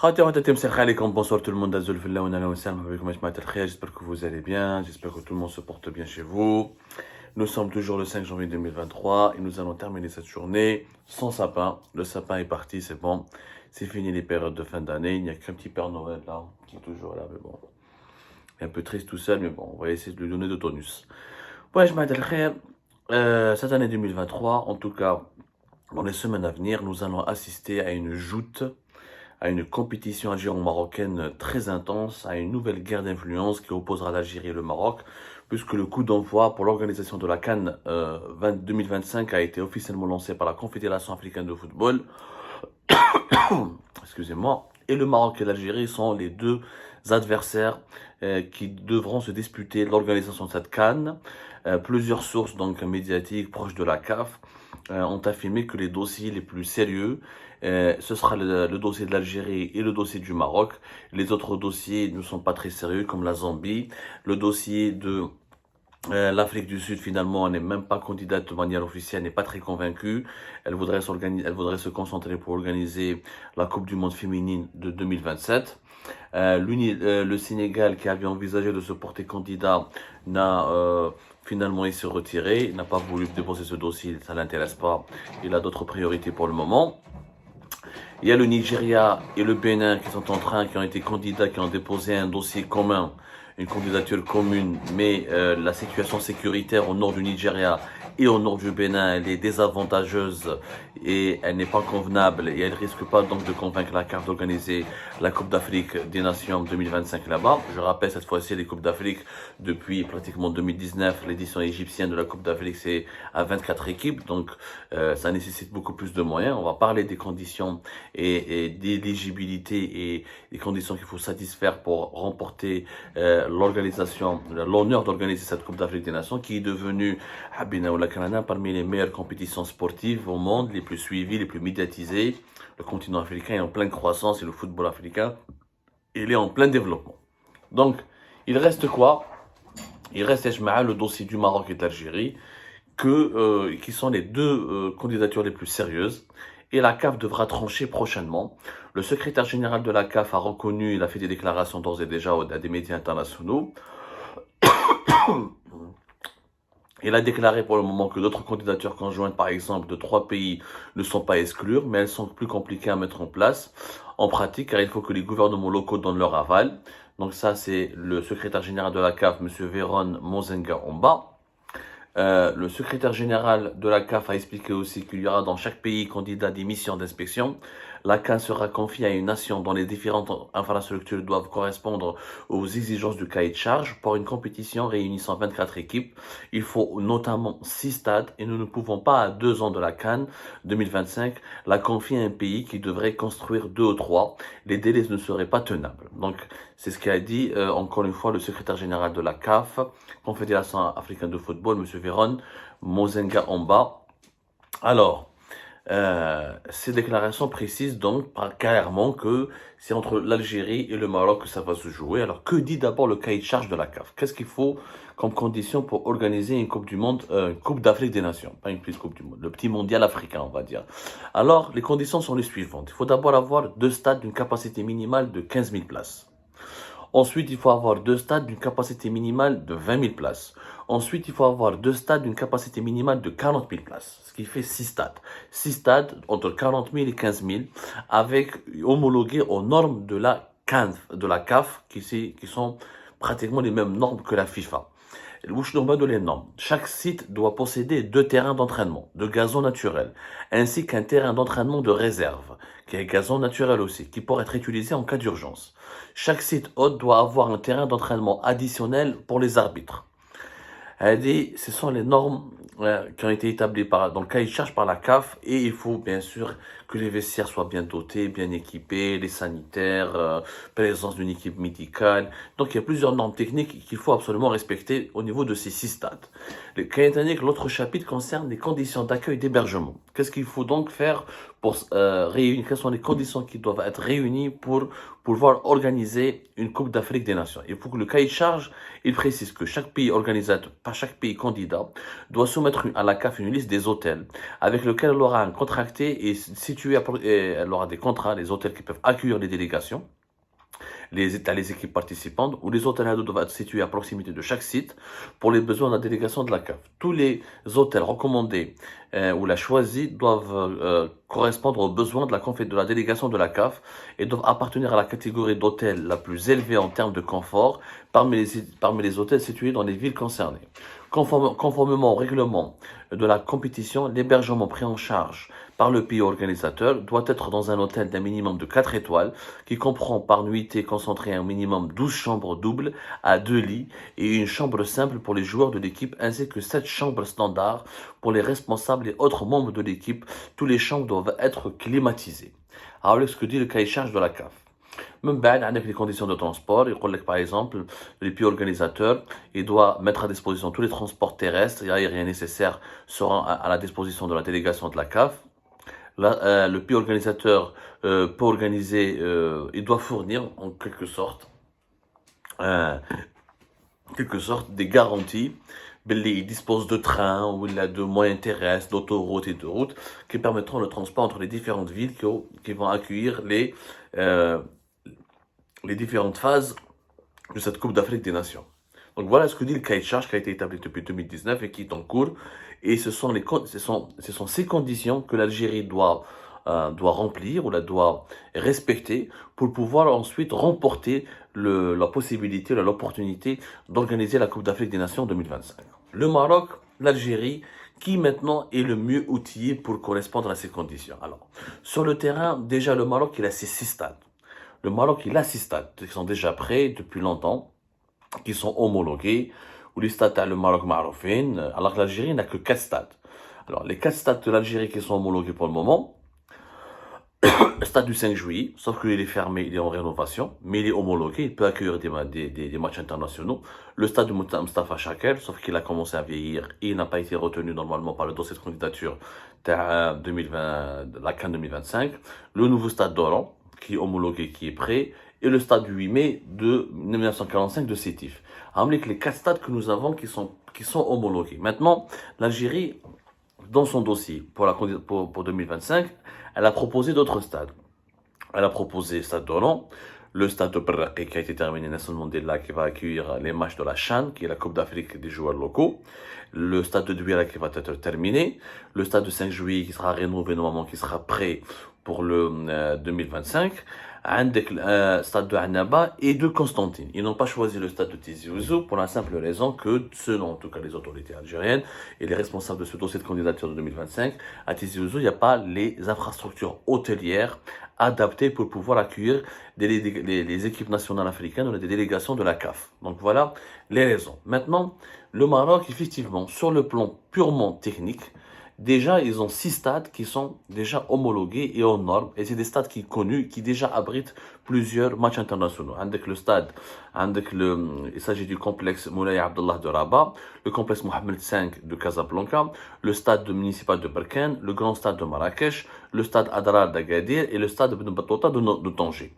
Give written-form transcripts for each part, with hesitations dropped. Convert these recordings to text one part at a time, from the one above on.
Bonsoir tout le monde, j'espère que vous allez bien, j'espère que tout le monde se porte bien chez vous. Nous sommes toujours le 5 janvier 2023 et nous allons terminer cette journée sans sapin. Le sapin est parti, c'est bon, c'est fini les périodes de fin d'année, il n'y a qu'un petit Père Noël là, qui est toujours là, mais bon, un peu triste tout seul, mais bon, on va essayer de lui donner de tonus. Ouais, cette année 2023, en tout cas, dans les semaines à venir, nous allons assister à une joute, à une compétition algéro-marocaine très intense, à une nouvelle guerre d'influence qui opposera l'Algérie et le Maroc, puisque le coup d'envoi pour l'organisation de la CAN 2025 a été officiellement lancé par la Confédération africaine de football. Excusez-moi. Et le Maroc et l'Algérie sont les deux adversaires qui devront se disputer l'organisation de cette CAN. Plusieurs sources donc médiatiques proches de la CAF ont affirmé que les dossiers les plus sérieux, ce sera le dossier de l'Algérie et le dossier du Maroc. Les autres dossiers ne sont pas très sérieux, comme la Zambie. Le dossier de l'Afrique du Sud, finalement, n'est même pas candidate de manière officielle, n'est pas très convaincue. Elle voudrait se concentrer pour organiser la Coupe du Monde féminine de 2027. Le Sénégal, qui avait envisagé de se porter candidat, finalement, il s'est retiré, il n'a pas voulu déposer ce dossier, ça l'intéresse pas. Il a d'autres priorités pour le moment. Il y a le Nigeria et le Bénin qui ont été candidats, qui ont déposé un dossier commun, une candidature commune, mais la situation sécuritaire au nord du Nigeria et au nord du Bénin, elle est désavantageuse et elle n'est pas convenable et elle risque pas donc de convaincre la CAF d'organiser la Coupe d'Afrique des Nations 2025 là-bas. Je rappelle cette fois-ci les Coupes d'Afrique depuis pratiquement 2019, l'édition égyptienne de la Coupe d'Afrique c'est à 24 équipes, donc ça nécessite beaucoup plus de moyens. On va parler des conditions et d'éligibilité et les conditions qu'il faut satisfaire pour remporter l'honneur d'organiser cette Coupe d'Afrique des Nations qui est devenue parmi les meilleures compétitions sportives au monde, les plus suivies, les plus médiatisées. Le continent africain est en pleine croissance et le football africain, il est en plein développement. Donc, il reste quoi? Il reste le dossier du Maroc et de l'Algérie, qui sont les deux candidatures les plus sérieuses. Et la CAF devra trancher prochainement. Le secrétaire général de la CAF a reconnu, il a fait des déclarations d'ores et déjà à des médias internationaux. Il a déclaré pour le moment que d'autres candidatures conjointes, par exemple de 3 pays, ne sont pas exclues, mais elles sont plus compliquées à mettre en place en pratique, car il faut que les gouvernements locaux donnent leur aval. Donc ça, c'est le secrétaire général de la CAF, M. Véron Mozenga Omba. Le secrétaire général de la CAF a expliqué aussi qu'il y aura dans chaque pays candidat des missions d'inspection. La CAN sera confiée à une nation dont les différentes infrastructures doivent correspondre aux exigences du cahier de charge. Pour une compétition réunissant 24 équipes, il faut notamment 6 stades et nous ne pouvons pas, à 2 ans de la CAN 2025, la confier à un pays qui devrait construire 2 ou 3. Les délais ne seraient pas tenables. Donc, c'est ce qu'a dit encore une fois le secrétaire général de la CAF, Confédération africaine de football, M. Véron Mozenga Omba. Alors, ces déclarations précisent donc clairement que c'est entre l'Algérie et le Maroc que ça va se jouer. Alors, que dit d'abord le cahier de charge de la CAF? Qu'est-ce qu'il faut comme condition pour organiser une Coupe du Monde, une Coupe d'Afrique des Nations, pas une petite Coupe du Monde, le petit mondial africain, on va dire. Alors, les conditions sont les suivantes. Il faut d'abord avoir 2 stades d'une capacité minimale de 15 000 places. Ensuite, il faut avoir 2 stades d'une capacité minimale de 20 000 places. Ensuite, il faut avoir 2 stades d'une capacité minimale de 40 000 places, ce qui fait 6 stades. 6 stades entre 40 000 et 15 000, avec homologués aux normes de la CAF, qui sont pratiquement les mêmes normes que la FIFA. Les normes. Chaque site doit posséder 2 terrains d'entraînement, de gazon naturel, ainsi qu'un terrain d'entraînement de réserve, qui est gazon naturel aussi, qui pourra être utilisé en cas d'urgence. Chaque site hôte doit avoir un terrain d'entraînement additionnel pour les arbitres. Elle dit, ce sont les normes qui ont été établies dans le cahier de charge par la CAF et il faut bien sûr que les vestiaires soient bien dotés, bien équipés, les sanitaires, présence d'une équipe médicale. Donc il y a plusieurs normes techniques qu'il faut absolument respecter au niveau de ces 6 stades. Le cahier technique, l'autre chapitre concerne les conditions d'accueil et d'hébergement. Qu'est-ce qu'il faut donc faire pour réunir, quelles sont les conditions qui doivent être réunies pour pouvoir organiser une Coupe d'Afrique des Nations. Il faut que le cahier de charge, il précise que chaque pays organisateur, pas chaque pays candidat, doit soumettre à la CAF une liste des hôtels avec lequel elle aura un contracté et situé situer, et elle aura des contrats, les hôtels qui peuvent accueillir les délégations, les équipes participantes, ou les hôtels doivent être situés à proximité de chaque site pour les besoins de la délégation de la CAF. Tous les hôtels recommandés ou la choisis doivent correspondre aux besoins de la délégation de la CAF et doivent appartenir à la catégorie d'hôtels la plus élevée en termes de confort parmi les hôtels situés dans les villes concernées. Conformément au règlement de la compétition, l'hébergement pris en charge par le pays organisateur doit être dans un hôtel d'un minimum de 4 étoiles qui comprend par nuitée concentrée un minimum 12 chambres doubles à 2 lits et une chambre simple pour les joueurs de l'équipe ainsi que 7 chambres standards pour les responsables et autres membres de l'équipe. Toutes les chambres doivent être climatisées. Alors, ce que dit le cahier de charge de la CAF. Même avec les conditions de transport, il dit par exemple, les pays organisateurs, il doit mettre à disposition tous les transports terrestres et aériens nécessaires seront à la disposition de la délégation de la CAF. Là, le pays organisateur peut organiser, il doit fournir en quelque sorte des garanties. Il dispose de trains ou il a de moyens terrestres, d'autoroutes et de routes qui permettront le transport entre les différentes villes qui vont accueillir les différentes phases de cette Coupe d'Afrique des Nations. Donc voilà ce que dit le cahier de charge qui a été établi depuis 2019 et qui est en cours. Et ce sont ces conditions que l'Algérie doit remplir ou doit respecter pour pouvoir ensuite remporter la possibilité, l'opportunité d'organiser la Coupe d'Afrique des Nations 2025. Le Maroc, l'Algérie, qui maintenant est le mieux outillé pour correspondre à ces conditions. Alors, sur le terrain, déjà le Maroc, il a ses 6 stades. Le Maroc, il a 6 stades qui sont déjà prêts depuis longtemps, qui sont homologués, ou les stades le Maroc Maroufine, alors que l'Algérie n'a que 4 stades. Alors, les 4 stades de l'Algérie qui sont homologués pour le moment, le stade du 5 juillet, sauf qu'il est fermé, il est en rénovation, mais il est homologué, il peut accueillir des matchs internationaux. Le stade de Mustafa Chaker, sauf qu'il a commencé à vieillir et il n'a pas été retenu normalement par le dossier de candidature de la CAN 2025. Le nouveau stade d'Oran, qui est homologué, qui est prêt, et le stade du 8 mai de 1945 de Sétif. Avec les 4 stades que nous avons qui sont homologués. Maintenant, l'Algérie, dans son dossier pour 2025, elle a proposé d'autres stades. Elle a proposé le stade d'Oran, le stade de Berraqi qui a été terminé, Nelson Mandela qui va accueillir les matchs de la CHAN, qui est la Coupe d'Afrique des joueurs locaux, le stade de Douala qui va être terminé, le stade de 5 juillet qui sera rénové normalement, qui sera prêt pour le 2025, le stade de Annaba et de Constantine. Ils n'ont pas choisi le stade de Tizi Ouzou pour la simple raison que, selon en tout cas les autorités algériennes et les responsables de ce dossier de candidature de 2025, à Tizi Ouzou, il n'y a pas les infrastructures hôtelières adaptées pour pouvoir accueillir les équipes nationales africaines ou les délégations de la CAF. Donc voilà les raisons. Maintenant, le Maroc, effectivement, sur le plan purement technique, déjà, ils ont 6 stades qui sont déjà homologués et aux normes. Et c'est des stades qui sont connus, qui déjà abritent plusieurs matchs internationaux. Avec le stade, il s'agit du complexe Moulay Abdullah de Rabat, le complexe Mohamed V de Casablanca, le stade municipal de Berkane, le grand stade de Marrakech, le stade Adrar d'Agadir et le stade Ibn Battuta de Tanger.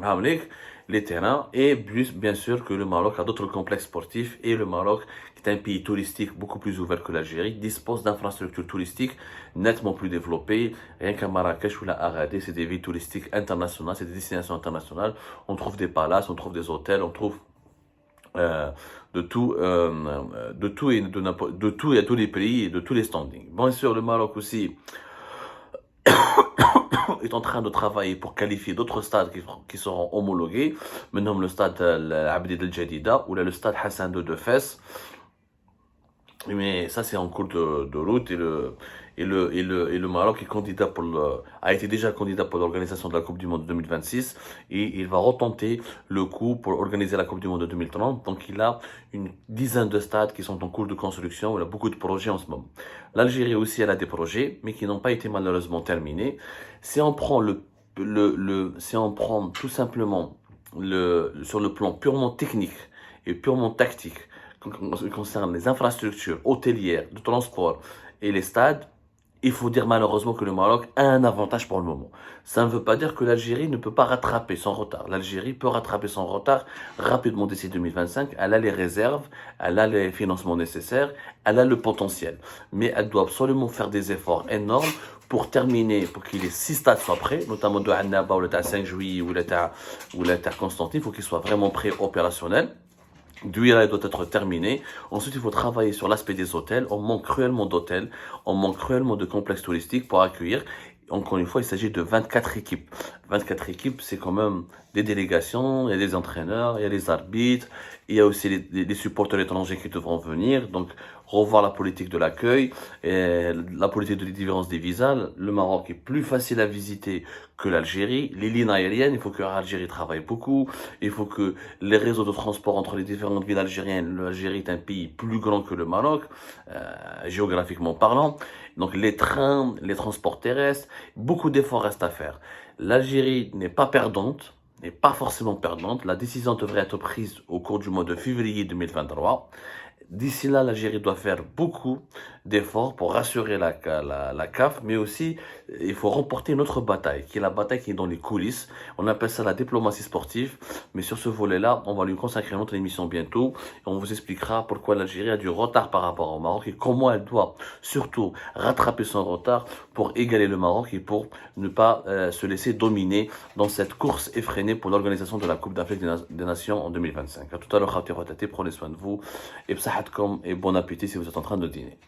Avec les terrains et bien sûr que le Maroc a d'autres complexes sportifs et le Maroc, qui est un pays touristique beaucoup plus ouvert que l'Algérie, dispose d'infrastructures touristiques nettement plus développées. Rien qu'à Marrakech ou la Agadir, c'est des villes touristiques internationales, c'est des destinations internationales. On trouve des palaces, on trouve des hôtels, on trouve de tout et à tous les pays et de tous les standings. Bien sûr, le Maroc aussi est en train de travailler pour qualifier d'autres stades qui seront homologués, maintenant le stade Abdel El Jadida ou le stade Hassan II de Fès. Mais ça c'est en cours de route et le Maroc est candidat a été déjà candidat pour l'organisation de la Coupe du Monde 2026 et il va retenter le coup pour organiser la Coupe du Monde de 2030. Donc il a une dizaine de stades qui sont en cours de construction, il a beaucoup de projets en ce moment. L'Algérie aussi elle a des projets mais qui n'ont pas été malheureusement terminés. Si on prend tout simplement sur le plan purement technique et purement tactique, en ce qui concerne les infrastructures hôtelières, de transport et les stades, il faut dire malheureusement que le Maroc a un avantage pour le moment. Ça ne veut pas dire que l'Algérie ne peut pas rattraper son retard. L'Algérie peut rattraper son retard rapidement d'ici 2025. Elle a les réserves, elle a les financements nécessaires, elle a le potentiel. Mais elle doit absolument faire des efforts énormes pour terminer, pour que les 6 stades soient prêts, notamment de Annaba ou le 5 juillet ou le Constantine, il faut qu'ils soient vraiment prêts opérationnels. Douira doit être terminé. Ensuite, il faut travailler sur l'aspect des hôtels. On manque cruellement d'hôtels. On manque cruellement de complexes touristiques pour accueillir. Encore une fois, il s'agit de 24 équipes. 24 équipes, c'est quand même des délégations, il y a des entraîneurs, il y a les arbitres, il y a aussi les supporters étrangers qui devront venir. Donc, revoir la politique de l'accueil, et la politique de différence des visas. Le Maroc est plus facile à visiter que l'Algérie. Les lignes aériennes, il faut que l'Algérie travaille beaucoup. Il faut que les réseaux de transport entre les différentes villes algériennes, l'Algérie est un pays plus grand que le Maroc, géographiquement parlant. Donc les trains, les transports terrestres, beaucoup d'efforts restent à faire. L'Algérie n'est pas perdante, n'est pas forcément perdante. La décision devrait être prise au cours du mois de février 2023. D'ici là, l'Algérie doit faire beaucoup d'efforts pour rassurer la CAF, mais aussi il faut remporter une autre bataille, qui est la bataille qui est dans les coulisses. On appelle ça la diplomatie sportive, mais sur ce volet-là, on va lui consacrer une autre émission bientôt. Et on vous expliquera pourquoi l'Algérie a du retard par rapport au Maroc et comment elle doit surtout rattraper son retard pour égaler le Maroc et pour ne pas se laisser dominer dans cette course effrénée pour l'organisation de la Coupe d'Afrique des Nations en 2025. À tout à l'heure, prenez soin de vous et bon appétit si vous êtes en train de dîner.